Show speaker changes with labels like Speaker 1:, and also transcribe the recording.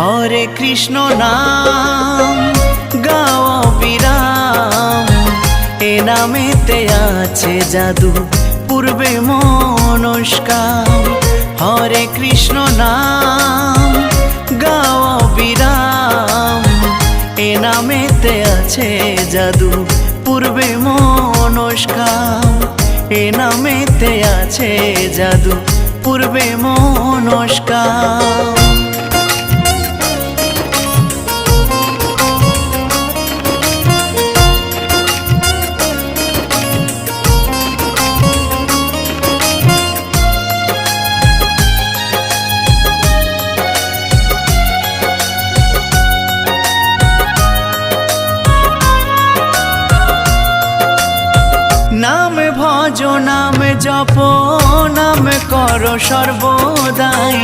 Speaker 1: হরে কৃষ্ণ নাম গাও বিরাম, এ নামেতে আছে জাদু পূর্বে মনস্কাম। হরে কৃষ্ণ নাম গাও বিরাম, এ নামেতে আছে জাদু পূর্বে মনস্কাম। এ নামেতে আছে জাদু পূর্বে মনস্কাম। নাম ভজ নাম জপ নাম কর সর্বদাই,